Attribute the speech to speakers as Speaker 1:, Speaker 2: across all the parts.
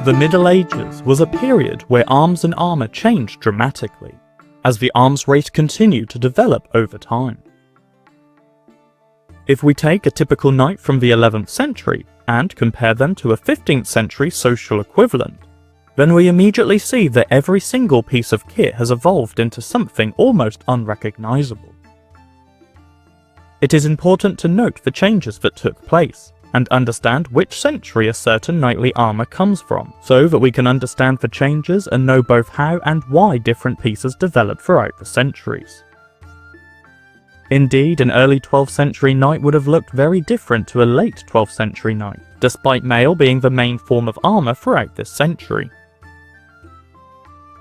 Speaker 1: The Middle Ages was a period where arms and armour changed dramatically, as the arms race continued to develop over time. If we take a typical knight from the 11th century and compare them to a 15th century social equivalent, then we immediately see that every single piece of kit has evolved into something almost unrecognisable. It is important to note the changes that took place, and understand which century a certain knightly armour comes from, so that we can understand the changes and know both how and why different pieces developed throughout the centuries. Indeed, an early 12th century knight would have looked very different to a late 12th century knight, despite mail being the main form of armour throughout this century.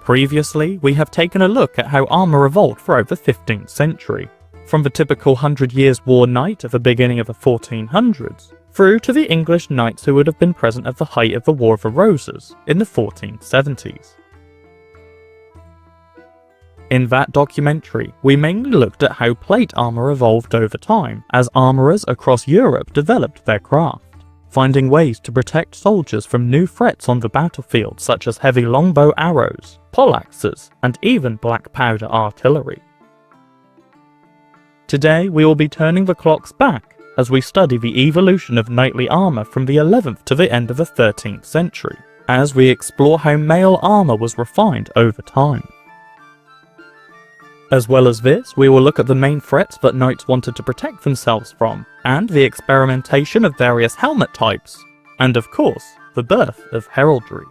Speaker 1: Previously, we have taken a look at how armour evolved throughout the 15th century, from the typical 100 Years' War knight at the beginning of the 1400s, through to the English knights who would have been present at the height of the War of the Roses in the 1470s. In that documentary, we mainly looked at how plate armour evolved over time as armourers across Europe developed their craft, finding ways to protect soldiers from new threats on the battlefield such as heavy longbow arrows, poleaxes, and even black powder artillery. Today we will be turning the clocks back as we study the evolution of knightly armour from the 11th to the end of the 13th century, as we explore how mail armour was refined over time. As well as this, we will look at the main threats that knights wanted to protect themselves from, and the experimentation of various helmet types, and of course, the birth of heraldry.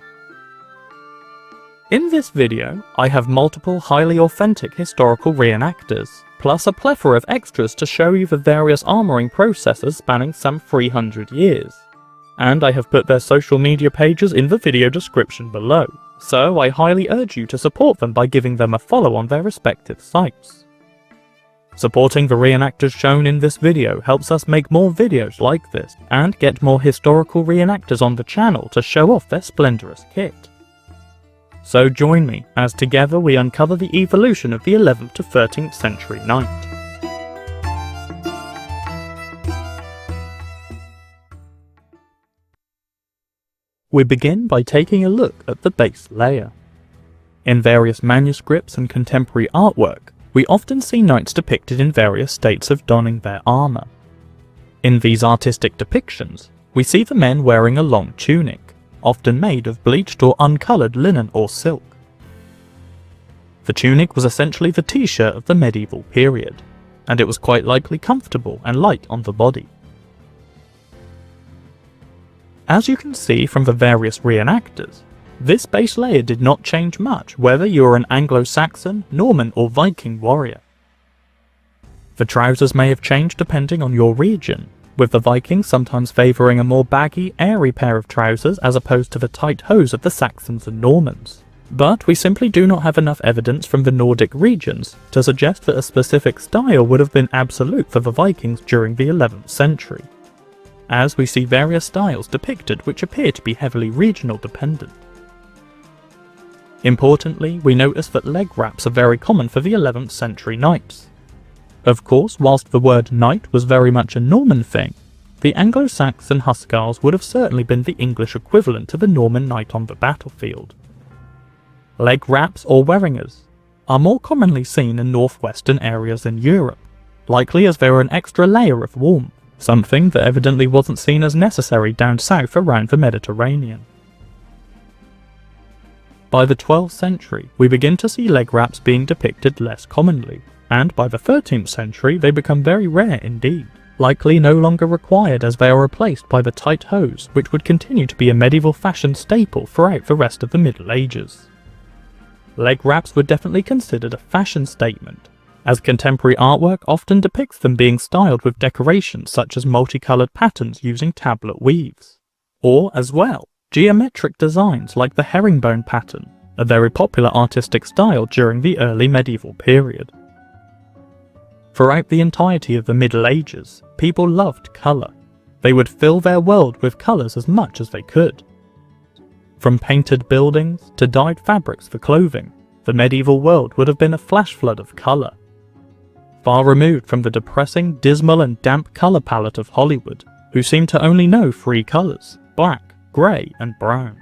Speaker 1: In this video, I have multiple highly authentic historical reenactors, plus a plethora of extras to show you the various armouring processes spanning some 300 years. And I have put their social media pages in the video description below, so I highly urge you to support them by giving them a follow on their respective sites. Supporting the reenactors shown in this video helps us make more videos like this, and get more historical reenactors on the channel to show off their splendorous kit. So join me, as together we uncover the evolution of the 11th to 13th century knight. We begin by taking a look at the base layer. In various manuscripts and contemporary artwork, we often see knights depicted in various states of donning their armour. In these artistic depictions, we see the men wearing a long tunic, often made of bleached or uncoloured linen or silk. The tunic was essentially the t-shirt of the medieval period, and it was quite likely comfortable and light on the body. As you can see from the various reenactors, this base layer did not change much whether you were an Anglo-Saxon, Norman or Viking warrior. The trousers may have changed depending on your region, with the Vikings sometimes favouring a more baggy, airy pair of trousers as opposed to the tight hose of the Saxons and Normans. But we simply do not have enough evidence from the Nordic regions to suggest that a specific style would have been absolute for the Vikings during the 11th century, as we see various styles depicted which appear to be heavily regional dependent. Importantly, we notice that leg wraps are very common for the 11th century knights. Of course, whilst the word knight was very much a Norman thing, the Anglo-Saxon Huscarls would have certainly been the English equivalent to the Norman knight on the battlefield. Leg wraps or weringers are more commonly seen in northwestern areas in Europe, likely as they were an extra layer of warmth, something that evidently wasn't seen as necessary down south around the Mediterranean. By the 12th century, we begin to see leg wraps being depicted less commonly, and by the 13th century they become very rare indeed, likely no longer required as they are replaced by the tight hose, which would continue to be a medieval fashion staple throughout the rest of the Middle Ages. Leg wraps were definitely considered a fashion statement, as contemporary artwork often depicts them being styled with decorations such as multicoloured patterns using tablet weaves, or, as well, geometric designs like the herringbone pattern, a very popular artistic style during the early medieval period. Throughout the entirety of the Middle Ages, people loved colour. They would fill their world with colours as much as they could. From painted buildings to dyed fabrics for clothing, the medieval world would have been a flash flood of colour. Far removed from the depressing, dismal and damp colour palette of Hollywood, who seemed to only know three colours: black, grey and brown.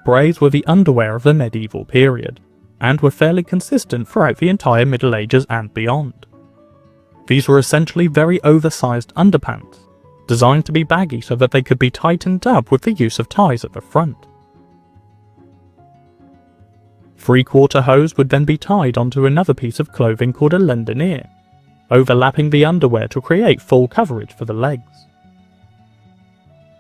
Speaker 1: braids were the underwear of the medieval period, and were fairly consistent throughout the entire Middle Ages and beyond. These were essentially very oversized underpants, designed to be baggy so that they could be tightened up with the use of ties at the front. Three-quarter hose would then be tied onto another piece of clothing called a lendenier, overlapping the underwear to create full coverage for the legs.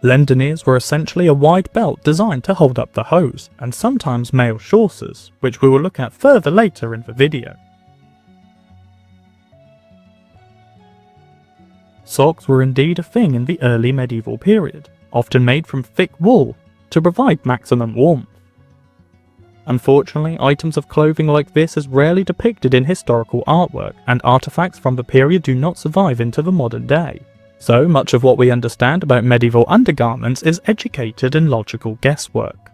Speaker 1: Lendeniers were essentially a wide belt designed to hold up the hose, and sometimes male chaussures, which we will look at further later in the video. Socks were indeed a thing in the early medieval period, often made from thick wool to provide maximum warmth. Unfortunately, items of clothing like this is rarely depicted in historical artwork, and artifacts from the period do not survive into the modern day. So much of what we understand about medieval undergarments is educated and logical guesswork.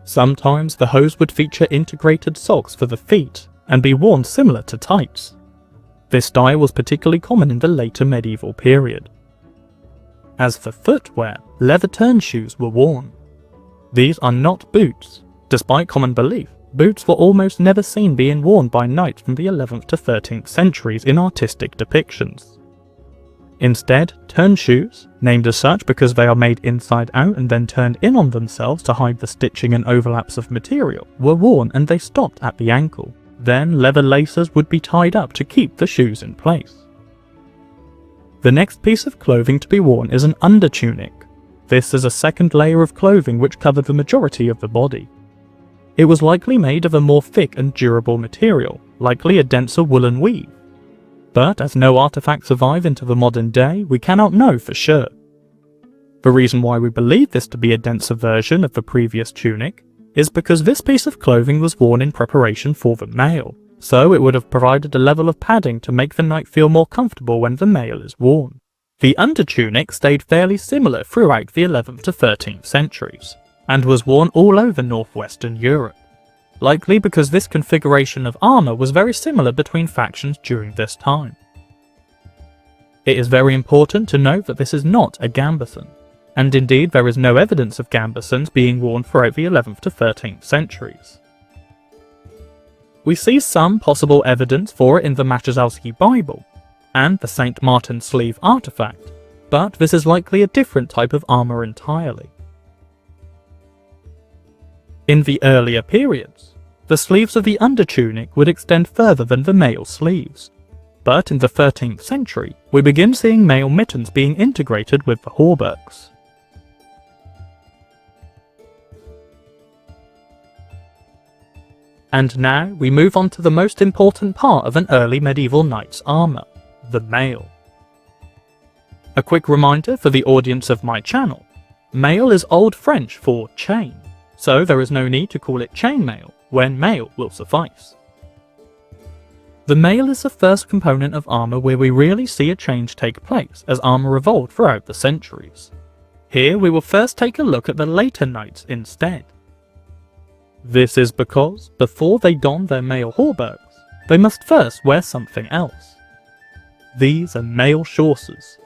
Speaker 1: Sometimes the hose would feature integrated socks for the feet and be worn similar to tights. This style was particularly common in the later medieval period. As for footwear, leather turn shoes were worn. These are not boots. Despite common belief, boots were almost never seen being worn by knights from the 11th to 13th centuries in artistic depictions. Instead, turn shoes, named as such because they are made inside out and then turned in on themselves to hide the stitching and overlaps of material, were worn and they stopped at the ankle. Then leather laces would be tied up to keep the shoes in place. The next piece of clothing to be worn is an undertunic. This is a second layer of clothing which covered the majority of the body. It was likely made of a more thick and durable material, likely a denser woolen weave. But as no artifacts survive into the modern day, we cannot know for sure. The reason why we believe this to be a denser version of the previous tunic is because this piece of clothing was worn in preparation for the mail, so it would have provided a level of padding to make the knight feel more comfortable when the mail is worn. The undertunic stayed fairly similar throughout the 11th to 13th centuries, and was worn all over northwestern Europe, likely because this configuration of armour was very similar between factions during this time. It is very important to note that this is not a gambeson, and indeed there is no evidence of gambesons being worn throughout the 11th to 13th centuries. We see some possible evidence for it in the Matuszewski Bible, and the St. Martin sleeve artifact, but this is likely a different type of armour entirely. In the earlier periods, the sleeves of the undertunic would extend further than the mail sleeves, but in the 13th century, we begin seeing mail mittens being integrated with the hauberks. And now we move on to the most important part of an early medieval knight's armour, the mail. A quick reminder for the audience of my channel, mail is Old French for chain, so there is no need to call it chainmail when mail will suffice. The mail is the first component of armour where we really see a change take place as armour evolved throughout the centuries. Here we will first take a look at the later knights instead. This is because, before they don their mail hauberks, they must first wear something else. These are mail chaussures.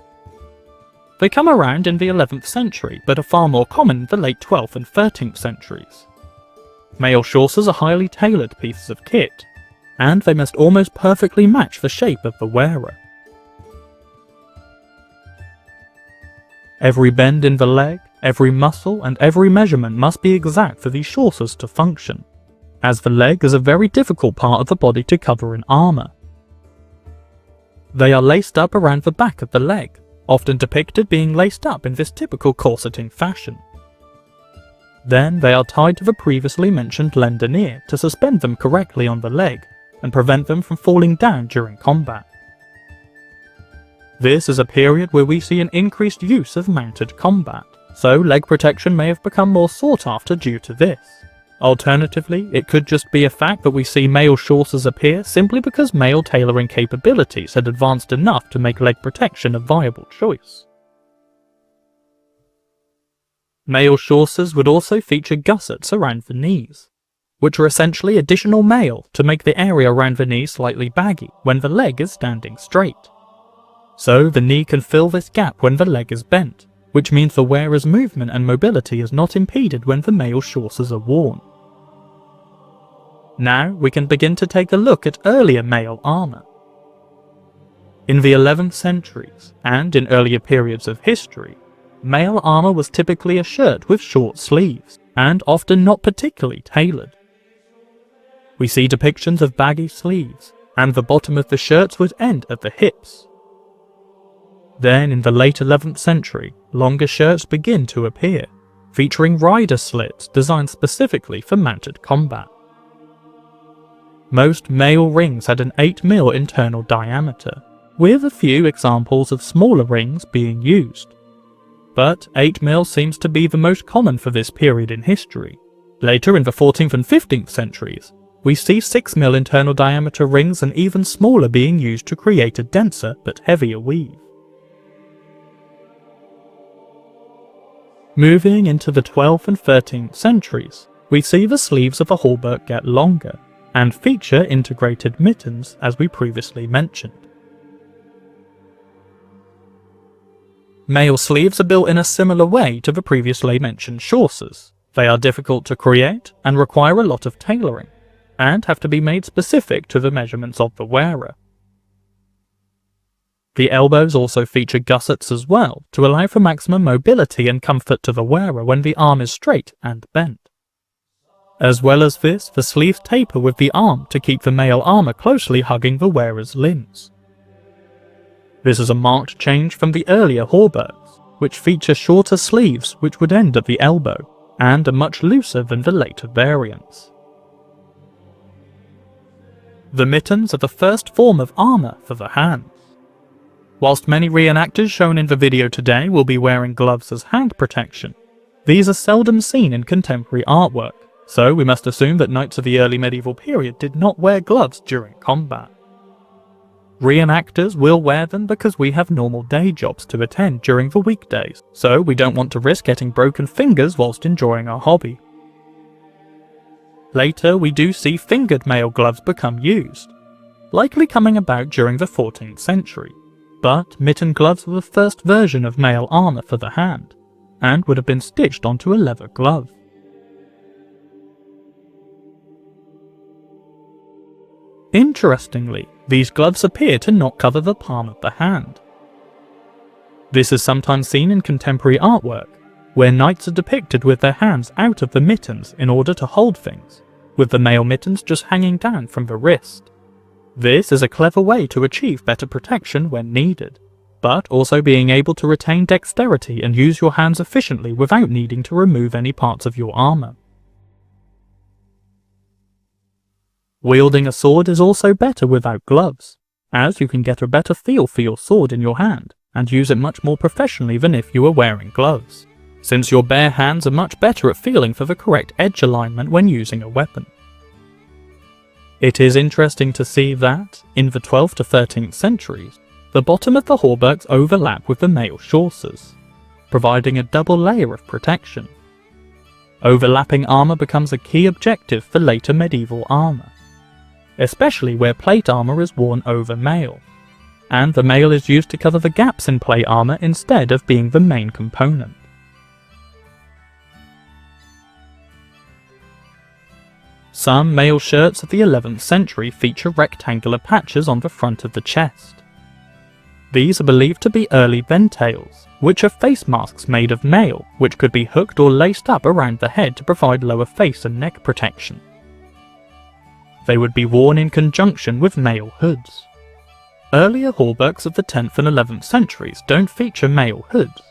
Speaker 1: They come around in the 11th century, but are far more common in the late 12th and 13th centuries. Mail chaussures are highly tailored pieces of kit, and they must almost perfectly match the shape of the wearer. Every bend in the leg, every muscle, and every measurement must be exact for these chaussures to function, as the leg is a very difficult part of the body to cover in armour. They are laced up around the back of the leg, often depicted being laced up in this typical corseting fashion. Then they are tied to the previously mentioned lendenier to suspend them correctly on the leg and prevent them from falling down during combat. This is a period where we see an increased use of mounted combat, so leg protection may have become more sought after due to this. Alternatively, it could just be a fact that we see mail chaussures appear simply because mail tailoring capabilities had advanced enough to make leg protection a viable choice. Mail chaussures would also feature gussets around the knees, which are essentially additional mail to make the area around the knee slightly baggy when the leg is standing straight. So the knee can fill this gap when the leg is bent, which means the wearer's movement and mobility is not impeded when the mail chaussures are worn. Now we can begin to take a look at earlier mail armour. In the 11th centuries, and in earlier periods of history, mail armour was typically a shirt with short sleeves, and often not particularly tailored. We see depictions of baggy sleeves, and the bottom of the shirts would end at the hips. Then in the late 11th century, longer shirts begin to appear, featuring rider slits designed specifically for mounted combat. Most mail rings had an 8mm internal diameter, with a few examples of smaller rings being used. But 8mm seems to be the most common for this period in history. Later in the 14th and 15th centuries, we see 6mm internal diameter rings and even smaller being used to create a denser but heavier weave. Moving into the 12th and 13th centuries, we see the sleeves of a hauberk get longer, and feature integrated mittens as we previously mentioned. Mail sleeves are built in a similar way to the previously mentioned chaussures. They are difficult to create and require a lot of tailoring, and have to be made specific to the measurements of the wearer. The elbows also feature gussets as well, to allow for maximum mobility and comfort to the wearer when the arm is straight and bent. As well as this, the sleeves taper with the arm to keep the mail armour closely hugging the wearer's limbs. This is a marked change from the earlier hauberks, which feature shorter sleeves which would end at the elbow, and are much looser than the later variants. The mittens are the first form of armour for the hands. Whilst many reenactors shown in the video today will be wearing gloves as hand protection, these are seldom seen in contemporary artwork, so we must assume that knights of the early medieval period did not wear gloves during combat. Reenactors will wear them because we have normal day jobs to attend during the weekdays, so we don't want to risk getting broken fingers whilst enjoying our hobby. Later we do see fingered mail gloves become used, likely coming about during the 14th century, but mitten gloves were the first version of mail armour for the hand, and would have been stitched onto a leather glove. Interestingly, these gloves appear to not cover the palm of the hand. This is sometimes seen in contemporary artwork, where knights are depicted with their hands out of the mittens in order to hold things, with the mail mittens just hanging down from the wrist. This is a clever way to achieve better protection when needed, but also being able to retain dexterity and use your hands efficiently without needing to remove any parts of your armour. Wielding a sword is also better without gloves, as you can get a better feel for your sword in your hand, and use it much more professionally than if you were wearing gloves, since your bare hands are much better at feeling for the correct edge alignment when using a weapon. It is interesting to see that, in the 12th to 13th centuries, the bottom of the hauberks overlap with the mail chaussures, providing a double layer of protection. Overlapping armour becomes a key objective for later medieval armour, especially where plate armour is worn over mail, and the mail is used to cover the gaps in plate armour instead of being the main component. Some mail shirts of the 11th century feature rectangular patches on the front of the chest. These are believed to be early ventails, which are face masks made of mail, which could be hooked or laced up around the head to provide lower face and neck protection. They would be worn in conjunction with mail hoods. Earlier hauberks of the 10th and 11th centuries don't feature mail hoods,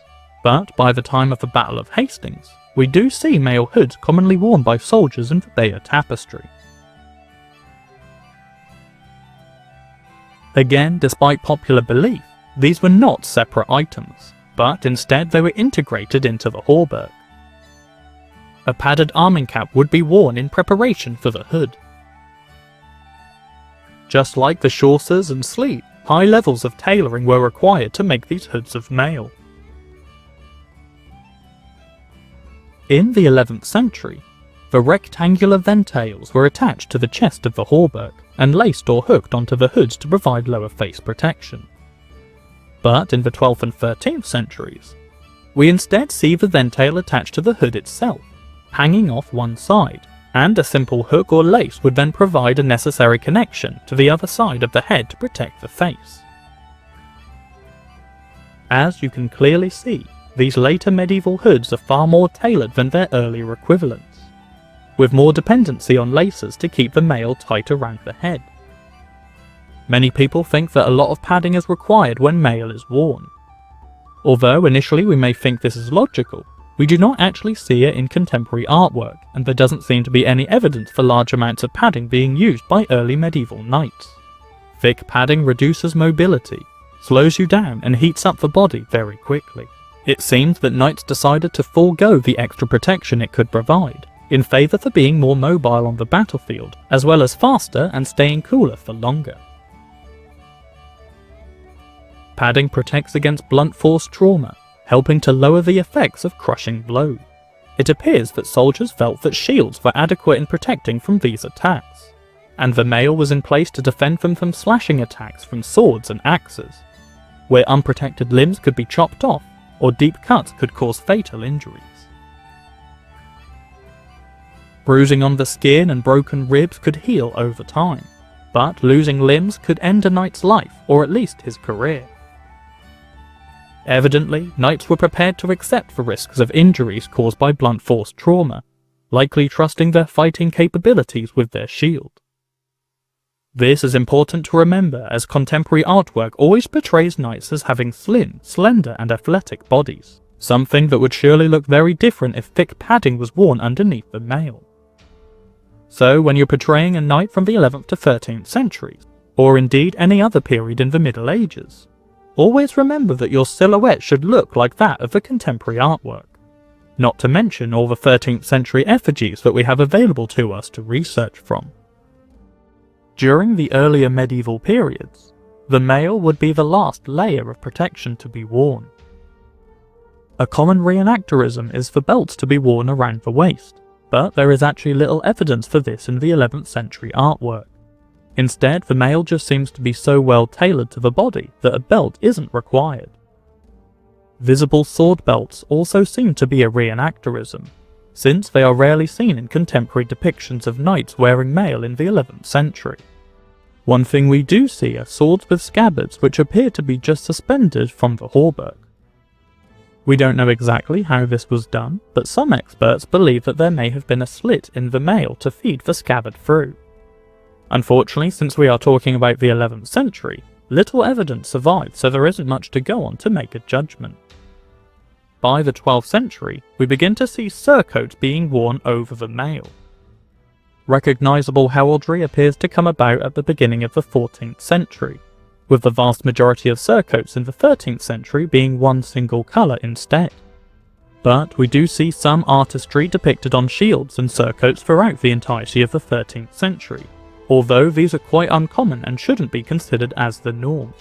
Speaker 1: but by the time of the Battle of Hastings, we do see mail hoods commonly worn by soldiers in the Bayeux tapestry. Again, despite popular belief, these were not separate items, but instead they were integrated into the hauberk. A padded arming cap would be worn in preparation for the hood. Just like the chaussures and sleeve, high levels of tailoring were required to make these hoods of mail. In the 11th century, the rectangular ventails were attached to the chest of the hauberk and laced or hooked onto the hoods to provide lower face protection. But in the 12th and 13th centuries, We instead see the ventail attached to the hood itself, hanging off one side, and a simple hook or lace would then provide a necessary connection to the other side of the head to protect the face. As you can clearly see, these later medieval hoods are far more tailored than their earlier equivalents, with more dependency on laces to keep the mail tight around the head. Many people think that a lot of padding is required when mail is worn. Although initially we may think this is logical, we do not actually see it in contemporary artwork, and there doesn't seem to be any evidence for large amounts of padding being used by early medieval knights. Thick padding reduces mobility, slows you down, and heats up the body very quickly. It seems that knights decided to forego the extra protection it could provide, in favour for being more mobile on the battlefield, as well as faster and staying cooler for longer. Padding protects against blunt force trauma, helping to lower the effects of crushing blows. It appears that soldiers felt that shields were adequate in protecting from these attacks, and the mail was in place to defend them from slashing attacks from swords and axes, where unprotected limbs could be chopped off, or deep cuts could cause fatal injuries. Bruising on the skin and broken ribs could heal over time, but losing limbs could end a knight's life, or at least his career. Evidently, knights were prepared to accept the risks of injuries caused by blunt force trauma, likely trusting their fighting capabilities with their shield. This is important to remember, as contemporary artwork always portrays knights as having slim, slender and athletic bodies, something that would surely look very different if thick padding was worn underneath the mail. So when you're portraying a knight from the 11th to 13th centuries, or indeed any other period in the Middle Ages, always remember that your silhouette should look like that of the contemporary artwork, not to mention all the 13th century effigies that we have available to us to research from. During the earlier medieval periods, the mail would be the last layer of protection to be worn. A common reenactorism is for belts to be worn around the waist, but there is actually little evidence for this in the 11th century artwork. Instead, the mail just seems to be so well tailored to the body that a belt isn't required. Visible sword belts also seem to be a reenactorism, since they are rarely seen in contemporary depictions of knights wearing mail in the 11th century. One thing we do see are swords with scabbards which appear to be just suspended from the hauberk. We don't know exactly how this was done, but some experts believe that there may have been a slit in the mail to feed the scabbard through. Unfortunately, since we are talking about the 11th century, little evidence survives, so there isn't much to go on to make a judgment. By the 12th century, we begin to see surcoats being worn over the mail. Recognisable heraldry appears to come about at the beginning of the 14th century, with the vast majority of surcoats in the 13th century being one single colour instead. But we do see some artistry depicted on shields and surcoats throughout the entirety of the 13th century, although these are quite uncommon and shouldn't be considered as the norm.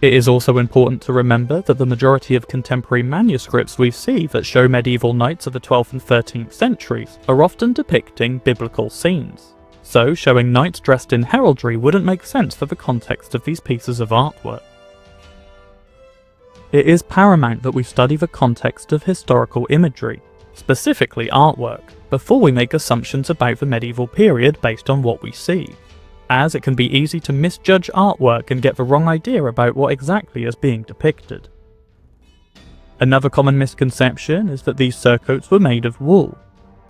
Speaker 1: It is also important to remember that the majority of contemporary manuscripts we see that show medieval knights of the 12th and 13th centuries are often depicting biblical scenes, so showing knights dressed in heraldry wouldn't make sense for the context of these pieces of artwork. It is paramount that we study the context of historical imagery, specifically artwork, before we make assumptions about the medieval period based on what we see, as it can be easy to misjudge artwork and get the wrong idea about what exactly is being depicted. Another common misconception is that these surcoats were made of wool.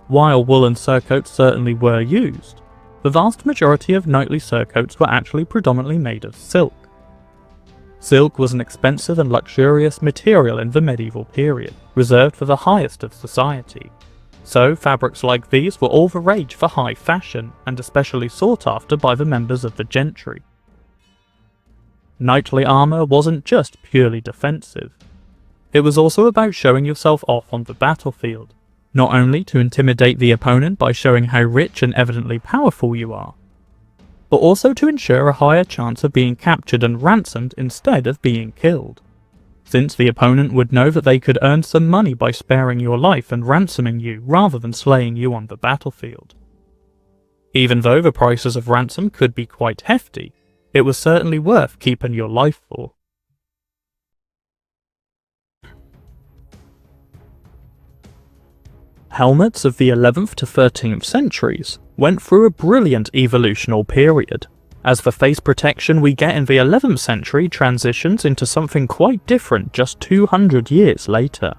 Speaker 1: While woolen surcoats certainly were used, the vast majority of knightly surcoats were actually predominantly made of silk. Silk was an expensive and luxurious material in the medieval period, reserved for the highest of society. So fabrics like these were all the rage for high fashion, and especially sought after by the members of the gentry. Knightly armour wasn't just purely defensive. It was also about showing yourself off on the battlefield, not only to intimidate the opponent by showing how rich and evidently powerful you are, but also to ensure a higher chance of being captured and ransomed instead of being killed, since the opponent would know that they could earn some money by sparing your life and ransoming you rather than slaying you on the battlefield. Even though the prices of ransom could be quite hefty, it was certainly worth keeping your life for. Helmets of the 11th to 13th centuries went through a brilliant evolutional period, as the face protection we get in the 11th century transitions into something quite different just 200 years later.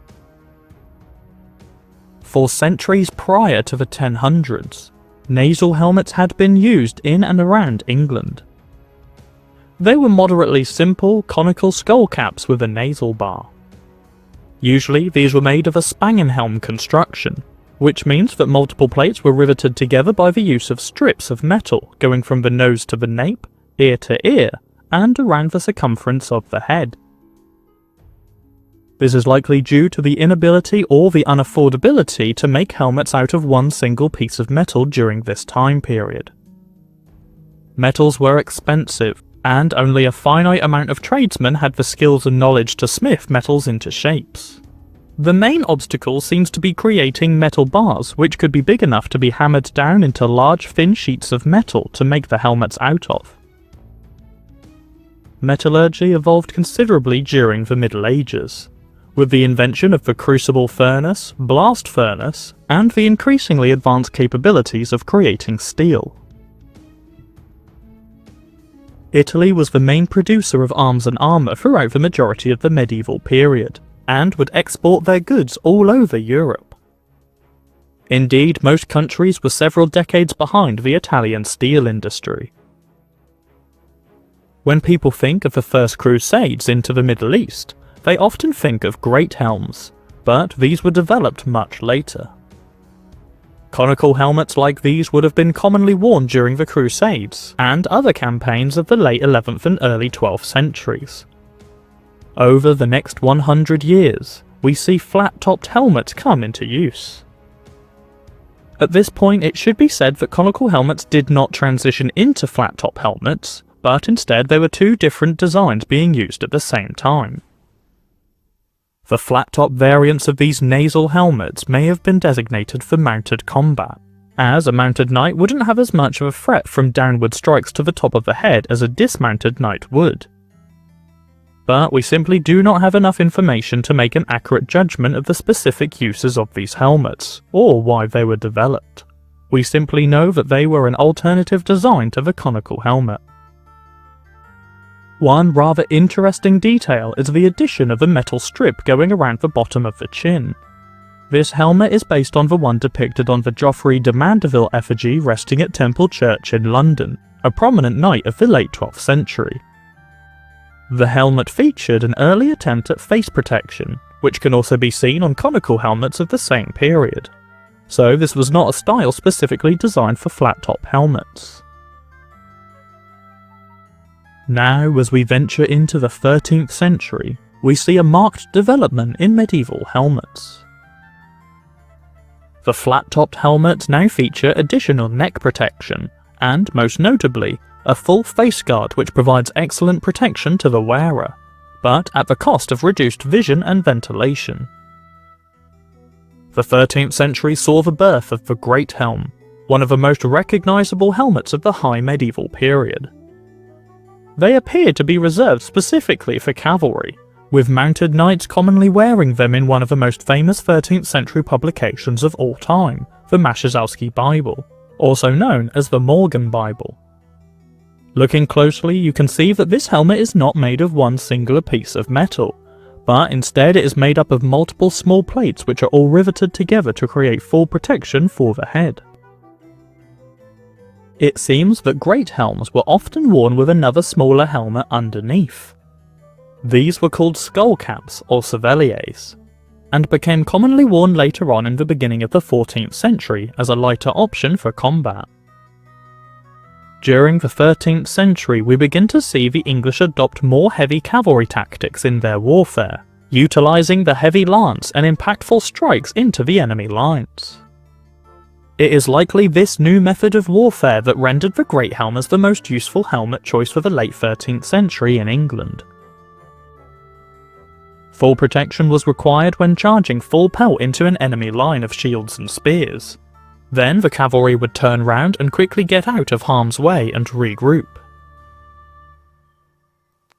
Speaker 1: For centuries prior to the 1000s, nasal helmets had been used in and around England. They were moderately simple, conical skull caps with a nasal bar. Usually these were made of a Spangenhelm construction, which means that multiple plates were riveted together by the use of strips of metal going from the nose to the nape, ear to ear, and around the circumference of the head. This is likely due to the inability or the unaffordability to make helmets out of one single piece of metal during this time period. Metals were expensive, and only a finite amount of tradesmen had the skills and knowledge to smith metals into shapes. The main obstacle seems to be creating metal bars which could be big enough to be hammered down into large thin sheets of metal to make the helmets out of. Metallurgy evolved considerably during the Middle Ages, with the invention of the crucible furnace, blast furnace, and the increasingly advanced capabilities of creating steel. Italy was the main producer of arms and armour throughout the majority of the medieval period, and would export their goods all over Europe. Indeed, most countries were several decades behind the Italian steel industry. When people think of the First Crusades into the Middle East, they often think of great helms, but these were developed much later. Conical helmets like these would have been commonly worn during the Crusades and other campaigns of the late 11th and early 12th centuries. Over the next 100 years, we see flat-topped helmets come into use. At this point, it should be said that conical helmets did not transition into flat-top helmets, but instead there were two different designs being used at the same time. The flat-top variants of these nasal helmets may have been designated for mounted combat, as a mounted knight wouldn't have as much of a threat from downward strikes to the top of the head as a dismounted knight would. But we simply do not have enough information to make an accurate judgment of the specific uses of these helmets, or why they were developed. We simply know that they were an alternative design to the conical helmet. One rather interesting detail is the addition of a metal strip going around the bottom of the chin. This helmet is based on the one depicted on the Geoffrey de Mandeville effigy resting at Temple Church in London, a prominent knight of the late 12th century. The helmet featured an early attempt at face protection, which can also be seen on conical helmets of the same period. So this was not a style specifically designed for flat-top helmets. Now, as we venture into the 13th century, we see a marked development in medieval helmets. The flat-topped helmets now feature additional neck protection, and, most notably, a full face guard which provides excellent protection to the wearer, but at the cost of reduced vision and ventilation. The 13th century saw the birth of the Great Helm, one of the most recognisable helmets of the high medieval period. They appear to be reserved specifically for cavalry, with mounted knights commonly wearing them in one of the most famous 13th century publications of all time, the Maszalski Bible, also known as the Morgan Bible. Looking closely, you can see that this helmet is not made of one singular piece of metal, but instead it is made up of multiple small plates which are all riveted together to create full protection for the head. It seems that great helms were often worn with another smaller helmet underneath. These were called skull caps or chevaliers, and became commonly worn later on in the beginning of the 14th century as a lighter option for combat. During the 13th century, we begin to see the English adopt more heavy cavalry tactics in their warfare, utilising the heavy lance and impactful strikes into the enemy lines. It is likely this new method of warfare that rendered the Great Helm as the most useful helmet choice for the late 13th century in England. Full protection was required when charging full pelt into an enemy line of shields and spears. Then the cavalry would turn round and quickly get out of harm's way and regroup.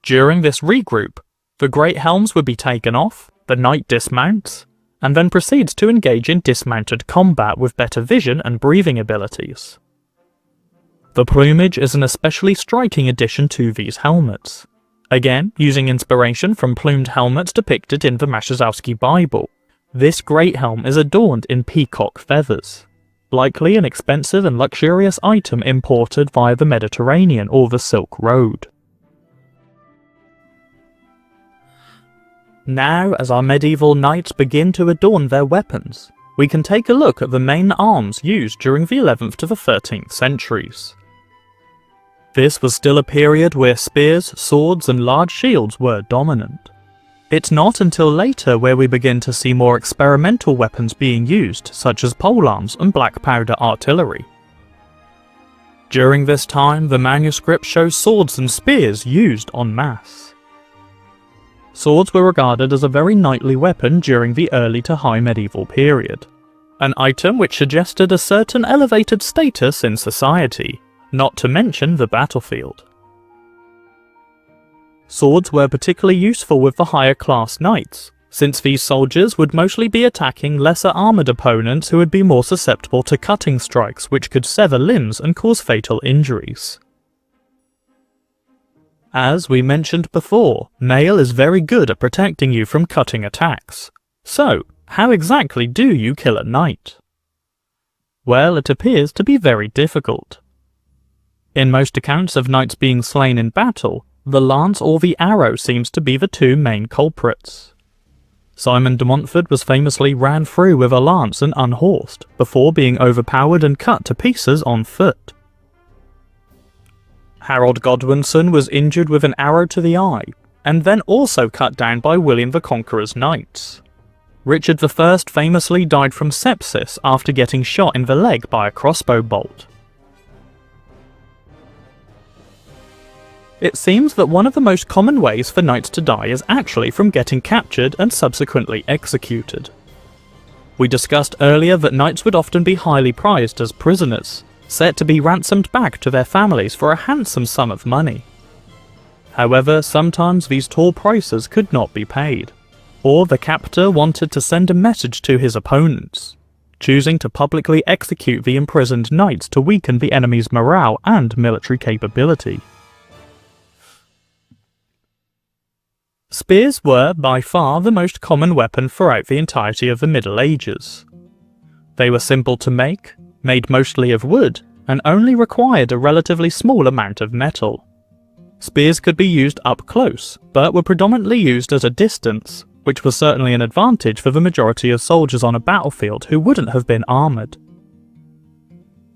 Speaker 1: During this regroup, the great helms would be taken off, the knight dismounts, and then proceeds to engage in dismounted combat with better vision and breathing abilities. The plumage is an especially striking addition to these helmets, again using inspiration from plumed helmets depicted in the Maszewski Bible. This great helm is adorned in peacock feathers, likely an expensive and luxurious item imported via the Mediterranean or the Silk Road. Now, as our medieval knights begin to adorn their weapons, we can take a look at the main arms used during the 11th to the 13th centuries. This was still a period where spears, swords and large shields were dominant. It's not until later where we begin to see more experimental weapons being used, such as polearms and black powder artillery. During this time, the manuscript shows swords and spears used en masse. Swords were regarded as a very knightly weapon during the early to high medieval period, an item which suggested a certain elevated status in society, not to mention the battlefield. Swords were particularly useful with the higher class knights, since these soldiers would mostly be attacking lesser armoured opponents who would be more susceptible to cutting strikes which could sever limbs and cause fatal injuries. As we mentioned before, mail is very good at protecting you from cutting attacks. So, how exactly do you kill a knight? Well, it appears to be very difficult. In most accounts of knights being slain in battle, the lance or the arrow seems to be the two main culprits. Simon de Montfort was famously ran through with a lance and unhorsed, before being overpowered and cut to pieces on foot. Harold Godwinson was injured with an arrow to the eye, and then also cut down by William the Conqueror's knights. Richard I famously died from sepsis after getting shot in the leg by a crossbow bolt. It seems that one of the most common ways for knights to die is actually from getting captured and subsequently executed. We discussed earlier that knights would often be highly prized as prisoners, set to be ransomed back to their families for a handsome sum of money. However, sometimes these tall prices could not be paid, or the captor wanted to send a message to his opponents, choosing to publicly execute the imprisoned knights to weaken the enemy's morale and military capability. Spears were by far the most common weapon throughout the entirety of the Middle Ages. They were simple to make, made mostly of wood, and only required a relatively small amount of metal. Spears could be used up close, but were predominantly used at a distance, which was certainly an advantage for the majority of soldiers on a battlefield who wouldn't have been armoured.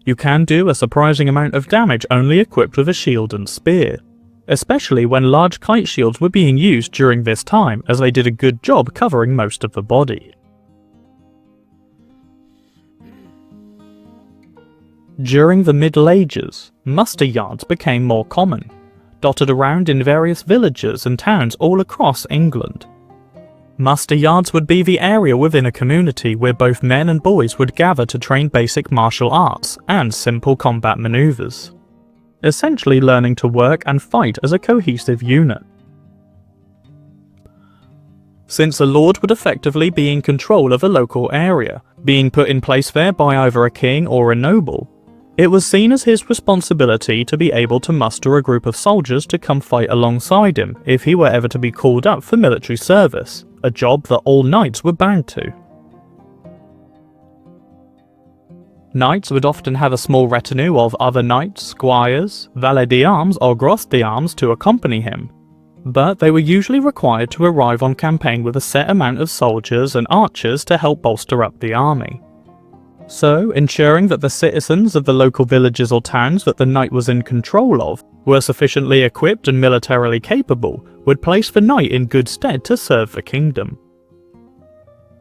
Speaker 1: You can do a surprising amount of damage only equipped with a shield and spear, especially when large kite shields were being used during this time, as they did a good job covering most of the body. During the Middle Ages, muster yards became more common, dotted around in various villages and towns all across England. Muster yards would be the area within a community where both men and boys would gather to train basic martial arts and simple combat maneuvers, essentially learning to work and fight as a cohesive unit. Since a lord would effectively be in control of a local area, being put in place there by either a king or a noble, it was seen as his responsibility to be able to muster a group of soldiers to come fight alongside him if he were ever to be called up for military service, a job that all knights were bound to. Knights would often have a small retinue of other knights, squires, valets d'armes or gros d'armes to accompany him, but they were usually required to arrive on campaign with a set amount of soldiers and archers to help bolster up the army. So, ensuring that the citizens of the local villages or towns that the knight was in control of were sufficiently equipped and militarily capable would place the knight in good stead to serve the kingdom.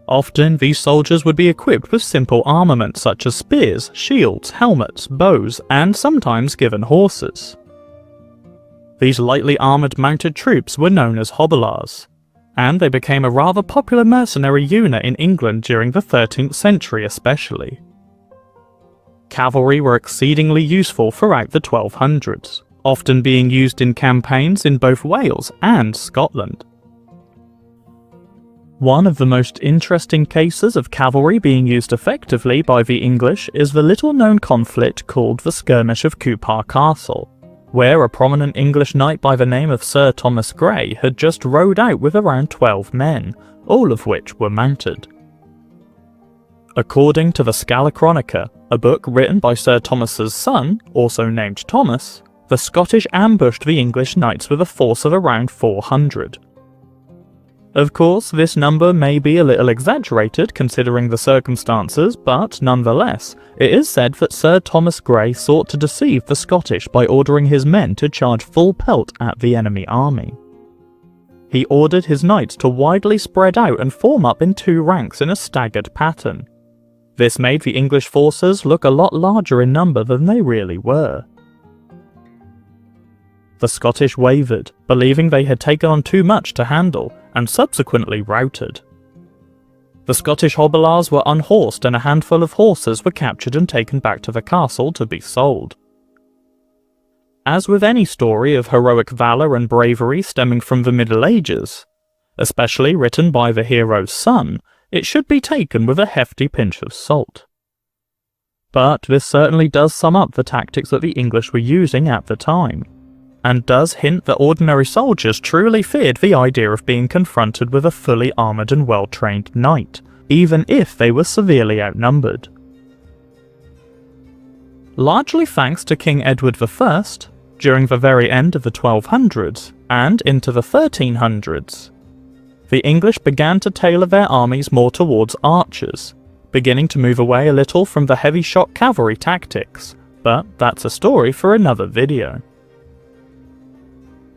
Speaker 1: Often, these soldiers would be equipped with simple armament such as spears, shields, helmets, bows, and sometimes given horses. These lightly armoured mounted troops were known as hobilars, and they became a rather popular mercenary unit in England during the 13th century especially. Cavalry were exceedingly useful throughout the 1200s, often being used in campaigns in both Wales and Scotland. One of the most interesting cases of cavalry being used effectively by the English is the little-known conflict called the Skirmish of Cupar Castle, where a prominent English knight by the name of Sir Thomas Grey had just rode out with around 12 men, all of which were mounted. According to the Scala Chronica, a book written by Sir Thomas's son, also named Thomas, the Scottish ambushed the English knights with a force of around 400. Of course, this number may be a little exaggerated considering the circumstances, but nonetheless, it is said that Sir Thomas Grey sought to deceive the Scottish by ordering his men to charge full pelt at the enemy army. He ordered his knights to widely spread out and form up in 2 ranks in a staggered pattern. This made the English forces look a lot larger in number than they really were. The Scottish wavered, believing they had taken on too much to handle, and subsequently routed. The Scottish hobilars were unhorsed and a handful of horses were captured and taken back to the castle to be sold. As with any story of heroic valour and bravery stemming from the Middle Ages, especially written by the hero's son, it should be taken with a hefty pinch of salt. But this certainly does sum up the tactics that the English were using at the time, and does hint that ordinary soldiers truly feared the idea of being confronted with a fully armoured and well-trained knight, even if they were severely outnumbered. Largely thanks to King Edward I, during the very end of the 1200s and into the 1300s, the English began to tailor their armies more towards archers, beginning to move away a little from the heavy shot cavalry tactics, but that's a story for another video.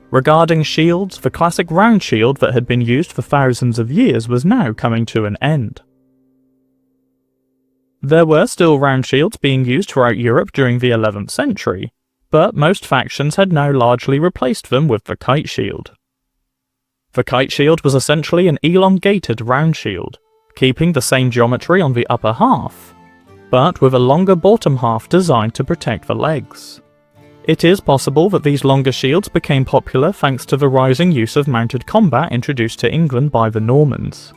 Speaker 1: Regarding shields, the classic round shield that had been used for thousands of years was now coming to an end. There were still round shields being used throughout Europe during the 11th century, but most factions had now largely replaced them with the kite shield. The kite shield was essentially an elongated round shield, keeping the same geometry on the upper half, but with a longer bottom half designed to protect the legs. It is possible that these longer shields became popular thanks to the rising use of mounted combat introduced to England by the Normans.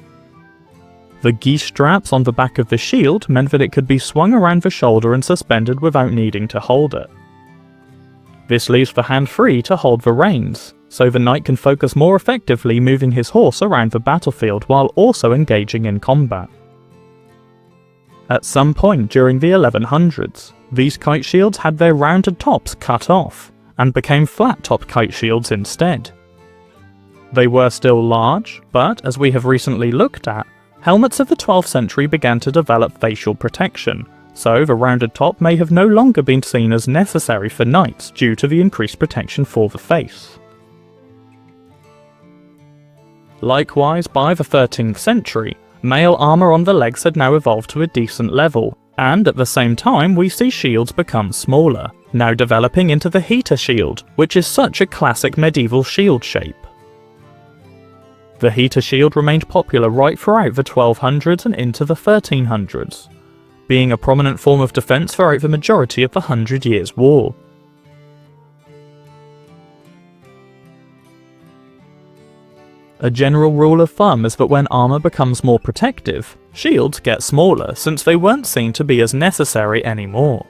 Speaker 1: The geese straps on the back of the shield meant that it could be swung around the shoulder and suspended without needing to hold it. This leaves the hand free to hold the reins, so the knight can focus more effectively moving his horse around the battlefield while also engaging in combat. At some point during the 1100s, these kite shields had their rounded tops cut off, and became flat-top kite shields instead. They were still large, but as we have recently looked at, helmets of the 12th century began to develop facial protection, so the rounded top may have no longer been seen as necessary for knights due to the increased protection for the face. Likewise, by the 13th century, mail armour on the legs had now evolved to a decent level, and at the same time we see shields become smaller, now developing into the heater shield, which is such a classic medieval shield shape. The heater shield remained popular right throughout the 1200s and into the 1300s, being a prominent form of defence throughout the majority of the 100 Years' War. A general rule of thumb is that when armour becomes more protective, shields get smaller since they weren't seen to be as necessary anymore.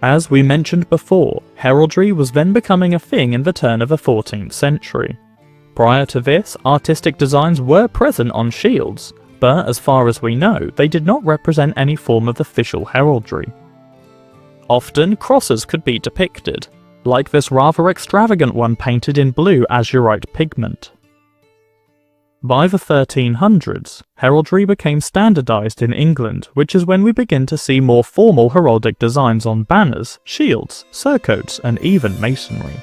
Speaker 1: As we mentioned before, heraldry was then becoming a thing in the turn of the 14th century. Prior to this, artistic designs were present on shields, but as far as we know, they did not represent any form of official heraldry. Often, crosses could be depicted, like this rather extravagant one painted in blue azurite pigment. By the 1300s, heraldry became standardised in England, which is when we begin to see more formal heraldic designs on banners, shields, surcoats, and even masonry.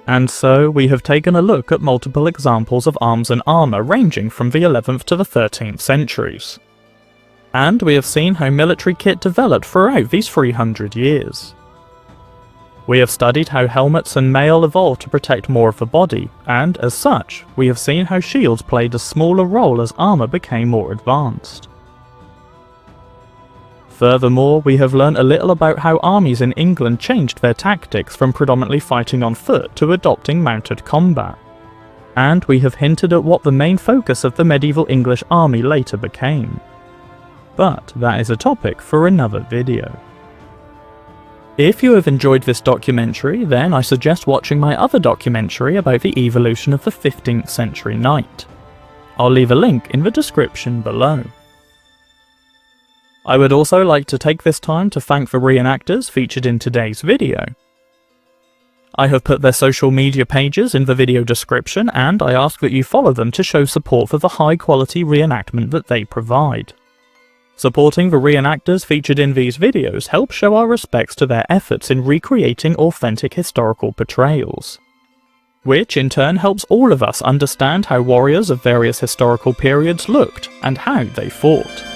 Speaker 1: And so, we have taken a look at multiple examples of arms and armour ranging from the 11th to the 13th centuries. And we have seen how military kit developed throughout these 300 years. We have studied how helmets and mail evolved to protect more of the body, and as such, we have seen how shields played a smaller role as armour became more advanced. Furthermore, we have learned a little about how armies in England changed their tactics from predominantly fighting on foot to adopting mounted combat. And we have hinted at what the main focus of the medieval English army later became. But that is a topic for another video. If you have enjoyed this documentary, then I suggest watching my other documentary about the evolution of the 15th century knight. I'll leave a link in the description below. I would also like to take this time to thank the reenactors featured in today's video. I have put their social media pages in the video description, and I ask that you follow them to show support for the high quality reenactment that they provide. Supporting the reenactors featured in these videos helps show our respects to their efforts in recreating authentic historical portrayals, which in turn helps all of us understand how warriors of various historical periods looked and how they fought.